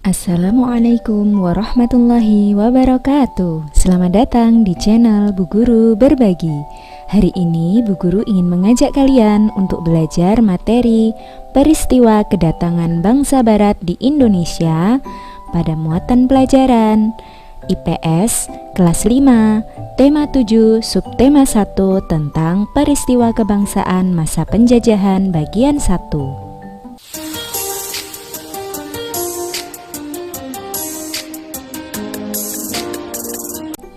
Assalamualaikum warahmatullahi wabarakatuh. Selamat datang di channel Bu Guru Berbagi. Hari ini Bu Guru ingin mengajak kalian untuk belajar materi peristiwa kedatangan bangsa barat di Indonesia pada muatan pelajaran IPS kelas 5, tema 7, subtema 1 tentang peristiwa kebangsaan masa penjajahan bagian 1.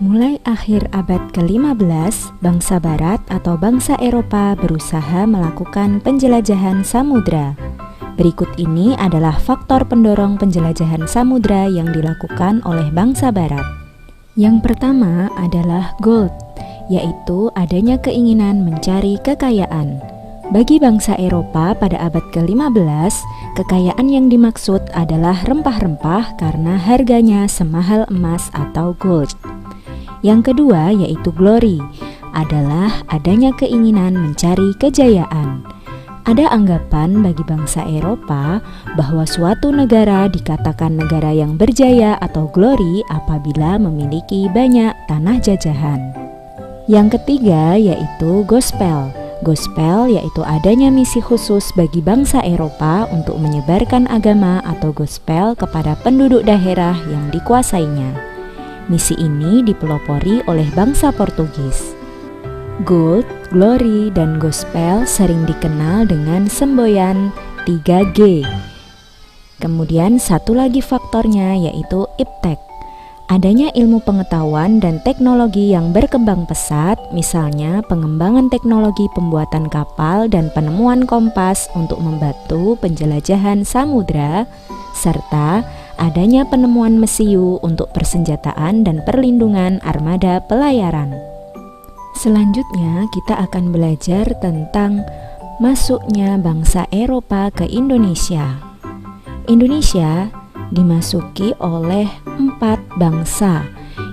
Mulai akhir abad ke-15, bangsa barat atau bangsa Eropa berusaha melakukan penjelajahan samudra. Berikut ini adalah faktor pendorong penjelajahan samudra yang dilakukan oleh bangsa barat. Yang pertama adalah gold, yaitu adanya keinginan mencari kekayaan. Bagi bangsa Eropa pada abad ke-15, kekayaan yang dimaksud adalah rempah-rempah karena harganya semahal emas atau gold. Yang kedua yaitu glory, adalah adanya keinginan mencari kejayaan. Ada anggapan bagi bangsa Eropa bahwa suatu negara dikatakan negara yang berjaya atau glory apabila memiliki banyak tanah jajahan. Yang ketiga yaitu gospel. Gospel yaitu adanya misi khusus bagi bangsa Eropa untuk menyebarkan agama atau gospel kepada penduduk daerah yang dikuasainya. Misi ini dipelopori oleh bangsa Portugis. Gold, glory, dan gospel sering dikenal dengan semboyan 3G. Kemudian satu lagi faktornya yaitu iptek. Adanya ilmu pengetahuan dan teknologi yang berkembang pesat, misalnya pengembangan teknologi pembuatan kapal dan penemuan kompas untuk membantu penjelajahan samudra, serta adanya penemuan mesiu untuk persenjataan dan perlindungan armada pelayaran. Selanjutnya kita akan belajar tentang masuknya bangsa Eropa ke Indonesia. Indonesia dimasuki oleh 4 bangsa.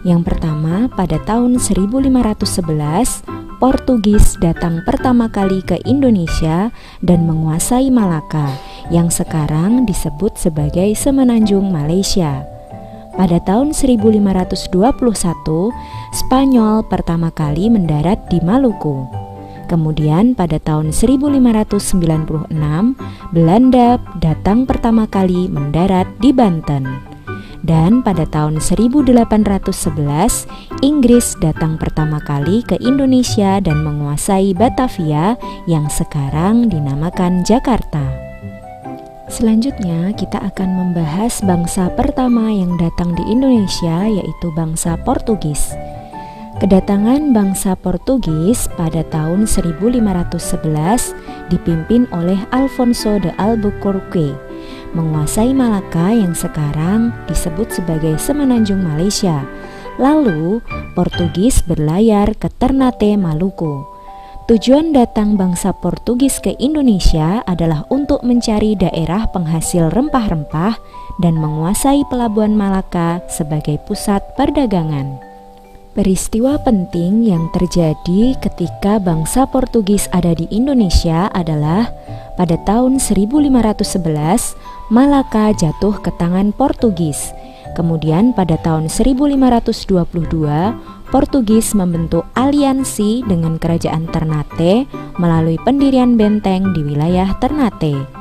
Yang pertama pada tahun 1511, Portugis datang pertama kali ke Indonesia dan menguasai Malaka, yang sekarang disebut sebagai Semenanjung Malaysia. Pada tahun 1521, Spanyol pertama kali mendarat di Maluku. Kemudian pada tahun 1596, Belanda datang pertama kali mendarat di Banten. Dan pada tahun 1811, Inggris datang pertama kali ke Indonesia dan menguasai Batavia yang sekarang dinamakan Jakarta. Selanjutnya kita akan membahas bangsa pertama yang datang di Indonesia yaitu bangsa Portugis. Kedatangan bangsa Portugis pada tahun 1511 dipimpin oleh Alfonso de Albuquerque, menguasai Malaka yang sekarang disebut sebagai Semenanjung Malaysia. Lalu Portugis berlayar ke Ternate, Maluku. Tujuan datang bangsa Portugis ke Indonesia adalah untuk mencari daerah penghasil rempah-rempah dan menguasai pelabuhan Malaka sebagai pusat perdagangan. Peristiwa penting yang terjadi ketika bangsa Portugis ada di Indonesia adalah pada tahun 1511 Malaka jatuh ke tangan Portugis. Kemudian pada tahun 1522 Portugis membentuk aliansi dengan kerajaan Ternate melalui pendirian benteng di wilayah Ternate.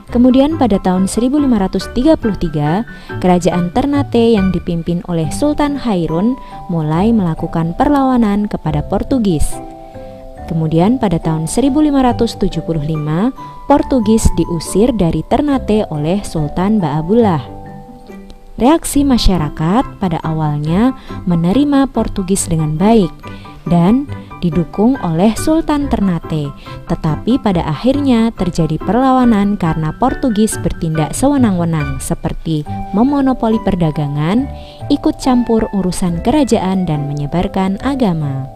Kemudian pada tahun 1533, kerajaan Ternate yang dipimpin oleh Sultan Hairun mulai melakukan perlawanan kepada Portugis. Kemudian pada tahun 1575, Portugis diusir dari Ternate oleh Sultan Baabullah. Reaksi masyarakat pada awalnya menerima Portugis dengan baik dan didukung oleh Sultan Ternate, tetapi pada akhirnya terjadi perlawanan karena Portugis bertindak sewenang-wenang seperti memonopoli perdagangan, ikut campur urusan kerajaan dan menyebarkan agama.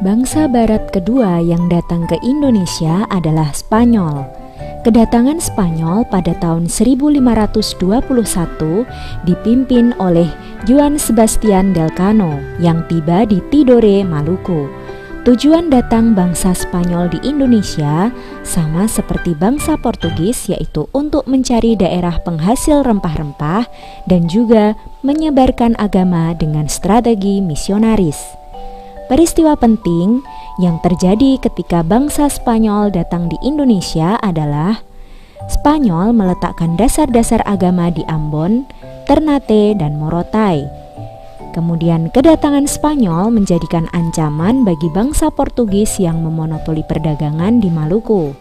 Bangsa barat kedua yang datang ke Indonesia adalah Spanyol. Kedatangan Spanyol pada tahun 1521 dipimpin oleh Juan Sebastian Delcano yang tiba di Tidore, Maluku. Tujuan datang bangsa Spanyol di Indonesia sama seperti bangsa Portugis, yaitu untuk mencari daerah penghasil rempah-rempah dan juga menyebarkan agama dengan strategi misionaris. Peristiwa penting yang terjadi ketika bangsa Spanyol datang di Indonesia adalah Spanyol meletakkan dasar-dasar agama di Ambon, Ternate, dan Morotai. Kemudian kedatangan Spanyol menjadikan ancaman bagi bangsa Portugis yang memonopoli perdagangan di Maluku.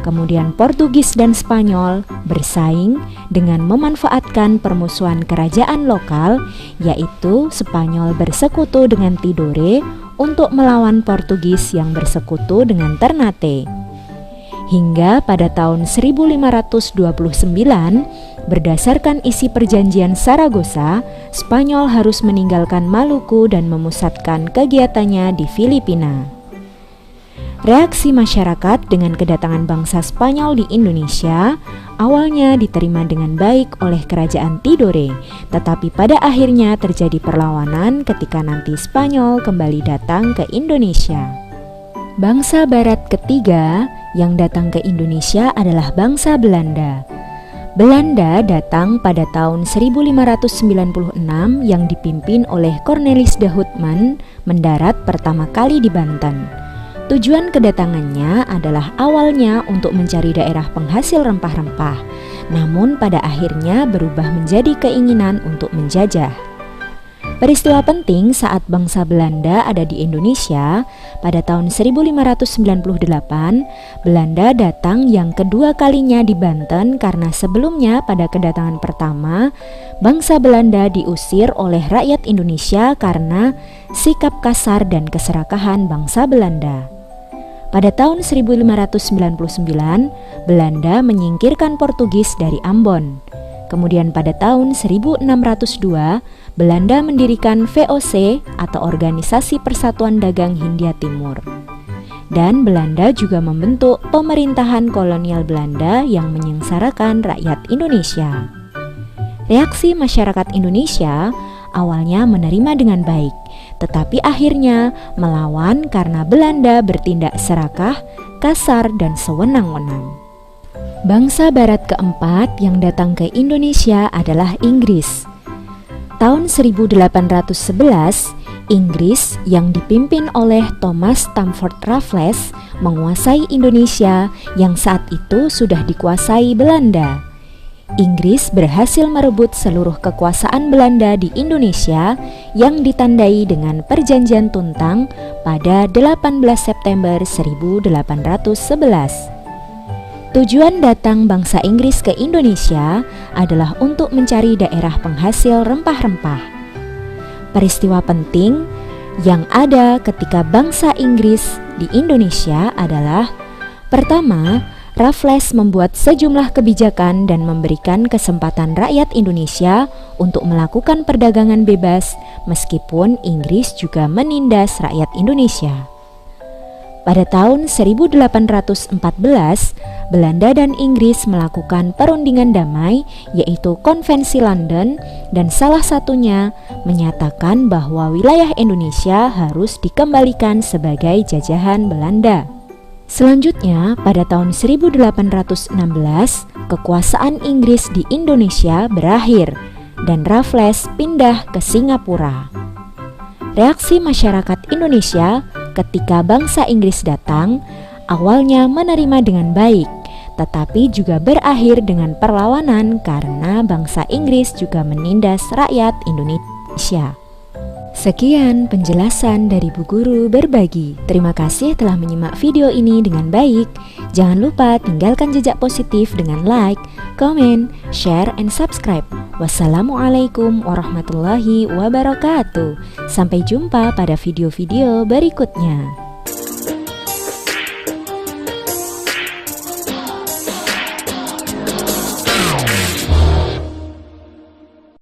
Kemudian Portugis dan Spanyol bersaing dengan memanfaatkan permusuhan kerajaan lokal, yaitu Spanyol bersekutu dengan Tidore untuk melawan Portugis yang bersekutu dengan Ternate. Hingga pada tahun 1529, berdasarkan isi perjanjian Saragossa, Spanyol harus meninggalkan Maluku dan memusatkan kegiatannya di Filipina. Reaksi masyarakat dengan kedatangan bangsa Spanyol di Indonesia awalnya diterima dengan baik oleh kerajaan Tidore, tetapi pada akhirnya terjadi perlawanan ketika nanti Spanyol kembali datang ke Indonesia. Bangsa Barat ketiga yang datang ke Indonesia adalah bangsa Belanda. Belanda datang pada tahun 1596 yang dipimpin oleh Cornelis de Houtman mendarat pertama kali di Banten. Tujuan kedatangannya adalah awalnya untuk mencari daerah penghasil rempah-rempah, namun pada akhirnya berubah menjadi keinginan untuk menjajah. Peristiwa penting saat bangsa Belanda ada di Indonesia pada tahun 1598, Belanda datang yang kedua kalinya di Banten karena sebelumnya pada kedatangan pertama, bangsa Belanda diusir oleh rakyat Indonesia karena sikap kasar dan keserakahan bangsa Belanda. Pada tahun 1599, Belanda menyingkirkan Portugis dari Ambon. Kemudian pada tahun 1602, Belanda mendirikan VOC atau Organisasi Persatuan Dagang Hindia Timur. Dan Belanda juga membentuk pemerintahan kolonial Belanda yang menyengsarakan rakyat Indonesia. Reaksi masyarakat Indonesia awalnya menerima dengan baik, tetapi akhirnya melawan karena Belanda bertindak serakah, kasar, dan sewenang-wenang. Bangsa Barat keempat yang datang ke Indonesia adalah Inggris. Tahun 1811, Inggris yang dipimpin oleh Thomas Stamford Raffles menguasai Indonesia yang saat itu sudah dikuasai Belanda. Inggris berhasil merebut seluruh kekuasaan Belanda di Indonesia yang ditandai dengan Perjanjian Tuntang pada 18 September 1811. Tujuan datang bangsa Inggris ke Indonesia adalah untuk mencari daerah penghasil rempah-rempah. Peristiwa penting yang ada ketika bangsa Inggris di Indonesia adalah: pertama, Raffles membuat sejumlah kebijakan dan memberikan kesempatan rakyat Indonesia untuk melakukan perdagangan bebas, meskipun Inggris juga menindas rakyat Indonesia. Pada tahun 1814, Belanda dan Inggris melakukan perundingan damai, yaitu Konvensi London, dan salah satunya menyatakan bahwa wilayah Indonesia harus dikembalikan sebagai jajahan Belanda. Selanjutnya, pada tahun 1816, kekuasaan Inggris di Indonesia berakhir dan Raffles pindah ke Singapura. Reaksi masyarakat Indonesia ketika bangsa Inggris datang awalnya menerima dengan baik, tetapi juga berakhir dengan perlawanan karena bangsa Inggris juga menindas rakyat Indonesia. Sekian penjelasan dari Bu Guru Berbagi. Terima kasih telah menyimak video ini dengan baik. Jangan lupa tinggalkan jejak positif dengan like, comment, share, and subscribe. Wassalamualaikum warahmatullahi wabarakatuh. Sampai jumpa pada video-video berikutnya.